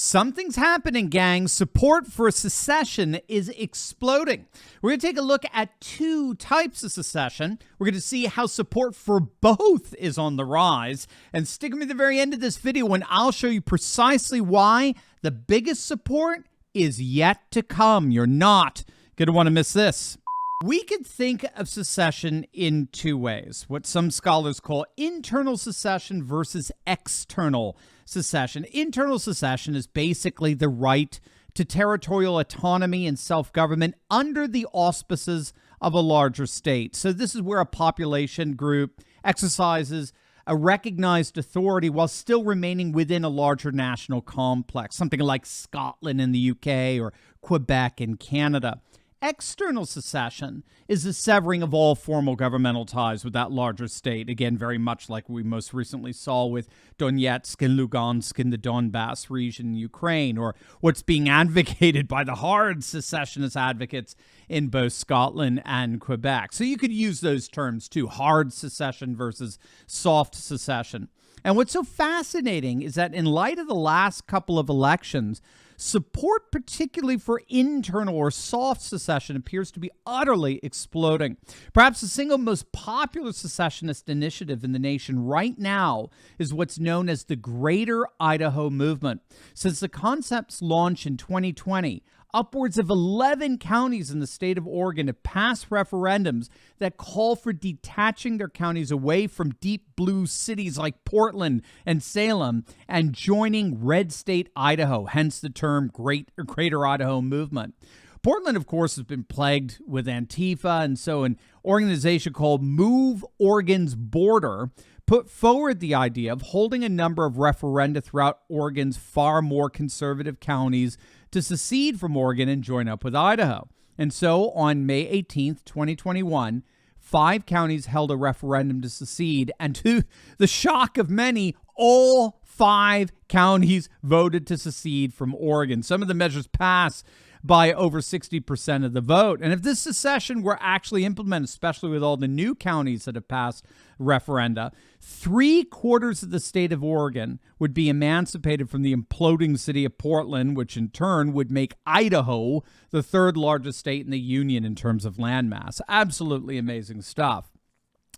Something's happening, gang. Support for secession is exploding. We're going to take a look at two types of secession. We're going to see how support for both is on the rise. And stick with me to the very end of this video when I'll show you precisely why the biggest support is yet to come. You're not going to want to miss this. We could think of secession in two ways, what some scholars call internal secession versus external secession. Internal secession is basically the right to territorial autonomy and self-government under the auspices of a larger state. So this is where a population group exercises a recognized authority while still remaining within a larger national complex, something like Scotland in the UK or Quebec in Canada. External secession is the severing of all formal governmental ties with that larger state, again, very much like we most recently saw with Donetsk and Lugansk in the Donbass region in Ukraine, or what's being advocated by the hard secessionist advocates in both Scotland and Quebec. So you could use those terms too, hard secession versus soft secession. And what's so fascinating is that in light of the last couple of elections, support, particularly for internal or soft secession, appears to be utterly exploding. Perhaps the single most popular secessionist initiative in the nation right now is what's known as the Greater Idaho Movement. Since the concept's launch in 2020, upwards of 11 counties in the state of Oregon have passed referendums that call for detaching their counties away from deep blue cities like Portland and Salem and joining red state Idaho, hence the term Greater Idaho Movement. Portland, of course, has been plagued with Antifa, and so an organization called Move Oregon's Border put forward the idea of holding a number of referenda throughout Oregon's far more conservative counties to secede from Oregon and join up with Idaho. And so on May 18th, 2021, 5 counties held a referendum to secede, and to the shock of many, all 5 counties voted to secede from Oregon. Some of the measures passed by over 60% of the vote. And if this secession were actually implemented, especially with all the new counties that have passed referenda, 3/4 of the state of Oregon would be emancipated from the imploding city of Portland, which in turn would make Idaho the 3rd largest state in the union in terms of landmass. Absolutely amazing stuff.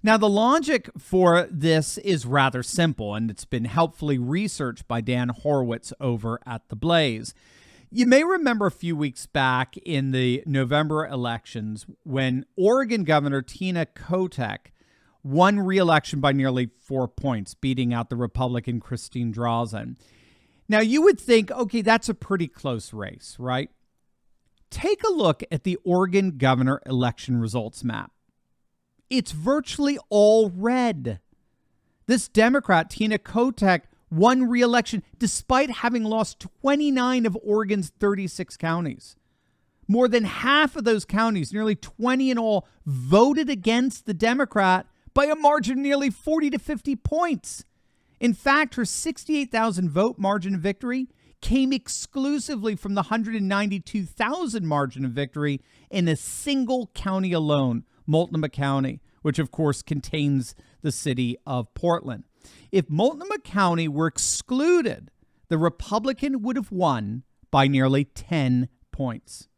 Now, the logic for this is rather simple, and it's been helpfully researched by Dan Horowitz over at The Blaze. You may remember a few weeks back in the November elections when Oregon Governor Tina Kotek won re-election by nearly 4 points, beating out the Republican Christine Drawson. Now, you would think, okay, that's a pretty close race, right? Take a look at the Oregon governor election results map. It's virtually all red. This Democrat, Tina Kotek, won re-election despite having lost 29 of Oregon's 36 counties. More than half of those counties, nearly 20 in all, voted against the Democrat by a margin of nearly 40 to 50 points. In fact, her 68,000 vote margin of victory came exclusively from the 192,000 margin of victory in a single county alone, Multnomah County, which of course contains the city of Portland. If Multnomah County were excluded, the Republican would have won by nearly 10 points.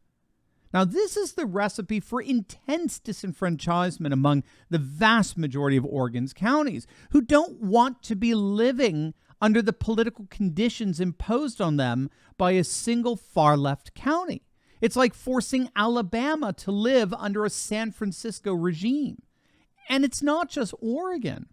Now, this is the recipe for intense disenfranchisement among the vast majority of Oregon's counties who don't want to be living under the political conditions imposed on them by a single far-left county. It's like forcing Alabama to live under a San Francisco regime. And it's not just Oregon.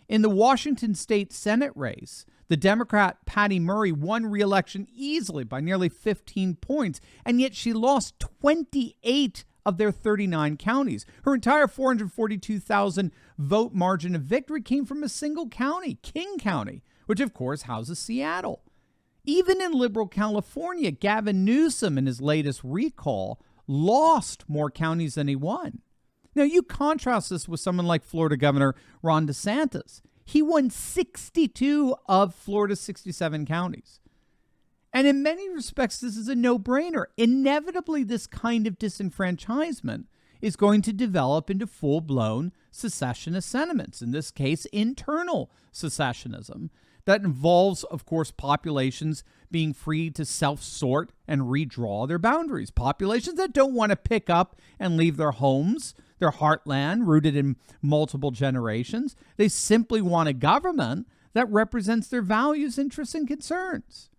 In the Washington State Senate race, the Democrat Patty Murray won re-election easily by nearly 15 points, and yet she lost 28 of their 39 counties. Her entire 442,000 vote margin of victory came from a single county, King County, which of course houses Seattle. Even in liberal California, Gavin Newsom in his latest recall lost more counties than he won. Now, you contrast this with someone like Florida Governor Ron DeSantis. He won 62 of Florida's 67 counties. And in many respects, this is a no-brainer. Inevitably, this kind of disenfranchisement is going to develop into full-blown secessionist sentiments, in this case, internal secessionism. That involves, of course, populations being free to self-sort and redraw their boundaries. Populations that don't want to pick up and leave their homes, their heartland, rooted in multiple generations. They simply want a government that represents their values, interests, and concerns.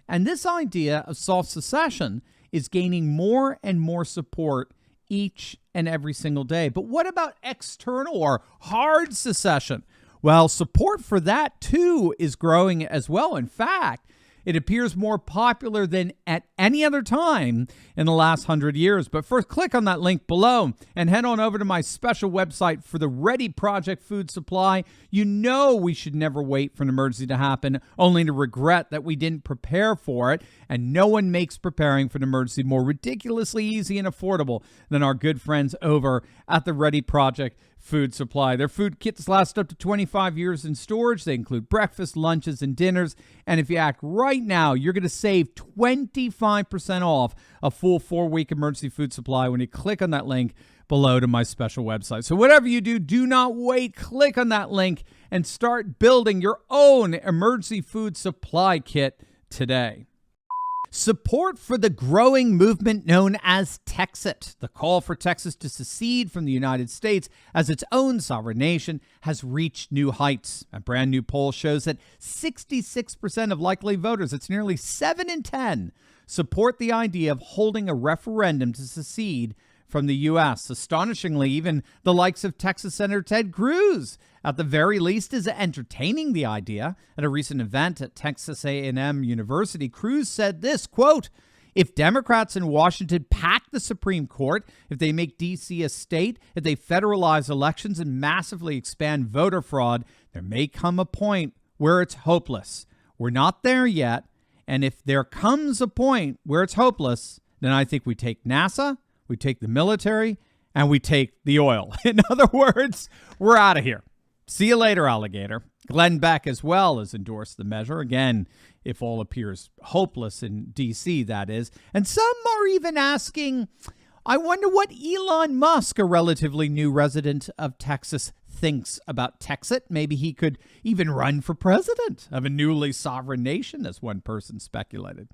And this idea of soft secession is gaining more and more support each and every single day. But what about external or hard secession? Well, support for that, too, is growing as well. In fact, it appears more popular than at any other time in the last 100 years. But first, click on that link below and head on over to my special website for the Ready Project food supply. You know we should never wait for an emergency to happen, only to regret that we didn't prepare for it. And no one makes preparing for an emergency more ridiculously easy and affordable than our good friends over at the Ready Project food supply. Their food kits last up to 25 years in storage. They include breakfast, lunches, and dinners. And if you act right now, you're going to save 25% off a full 4-week emergency food supply when you click on that link below to my special website. So whatever you do, do not wait. Click on that link and start building your own emergency food supply kit today. Support for the growing movement known as Texit, the call for Texas to secede from the United States as its own sovereign nation, has reached new heights. A brand new poll shows that 66% of likely voters, it's nearly 7 in 10, support the idea of holding a referendum to secede from the U.S. Astonishingly, even the likes of Texas Senator Ted Cruz, at the very least, is entertaining the idea. At a recent event at Texas A&M University, Cruz said this, quote, "If Democrats in Washington pack the Supreme Court, if they make D.C. a state, if they federalize elections and massively expand voter fraud, there may come a point where it's hopeless. We're not there yet, and if there comes a point where it's hopeless, then I think we take NASA, we take the military, and we take the oil. In other words, we're out of here. See you later, alligator." Glenn Beck as well has endorsed the measure. Again, if all appears hopeless in D.C., that is. And some are even asking, I wonder what Elon Musk, a relatively new resident of Texas, thinks about Texit. Maybe he could even run for president of a newly sovereign nation, as one person speculated.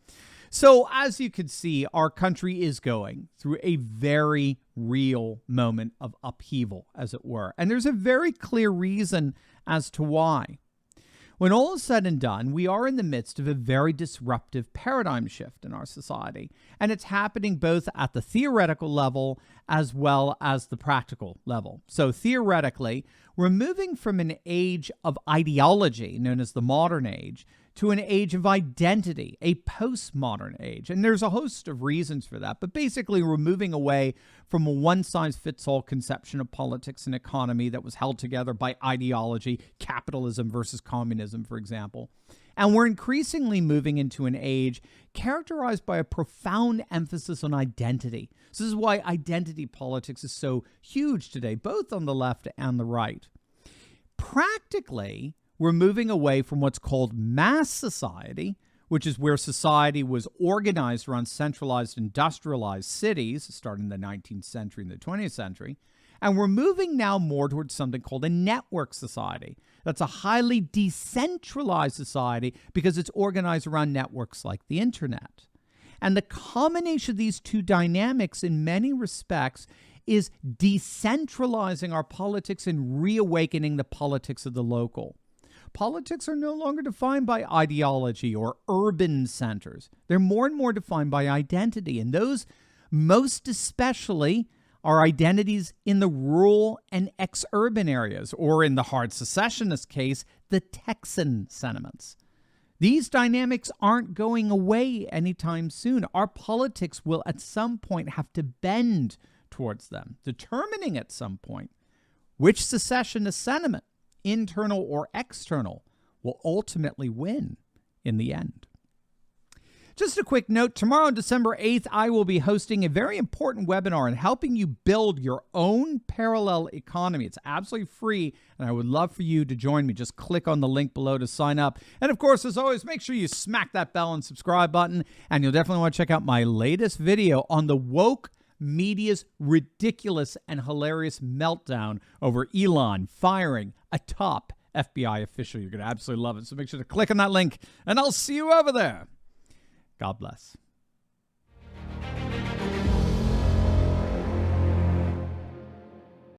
So as you can see, our country is going through a very real moment of upheaval, as it were. And there's a very clear reason as to why. When all is said and done, we are in the midst of a very disruptive paradigm shift in our society. And it's happening both at the theoretical level as well as the practical level. So theoretically, we're moving from an age of ideology, known as the modern age, to an age of identity, a postmodern age. And there's a host of reasons for that. But basically, we're moving away from a one-size-fits-all conception of politics and economy that was held together by ideology, capitalism versus communism, for example. And we're increasingly moving into an age characterized by a profound emphasis on identity. So this is why identity politics is so huge today, both on the left and the right. Practically, we're moving away from what's called mass society, which is where society was organized around centralized industrialized cities, starting in the 19th century and the 20th century. And we're moving now more towards something called a network society. That's a highly decentralized society because it's organized around networks like the internet. And the combination of these two dynamics in many respects is decentralizing our politics and reawakening the politics of the local. Politics are no longer defined by ideology or urban centers. They're more and more defined by identity. And those, most especially, are identities in the rural and ex-urban areas, or in the hard secessionist case, the Texan sentiments. These dynamics aren't going away anytime soon. Our politics will at some point have to bend towards them, determining at some point which secessionist sentiment, internal or external, will ultimately win in the end. Just a quick note, tomorrow, December 8th, I will be hosting a very important webinar on helping you build your own parallel economy. It's absolutely free, and I would love for you to join me. Just click on the link below to sign up. And of course, as always, make sure you smack that bell and subscribe button, and you'll definitely want to check out my latest video on the woke media's ridiculous and hilarious meltdown over Elon firing a top FBI official. You're going to absolutely love it. So make sure to click on that link, and I'll see you over there. God bless.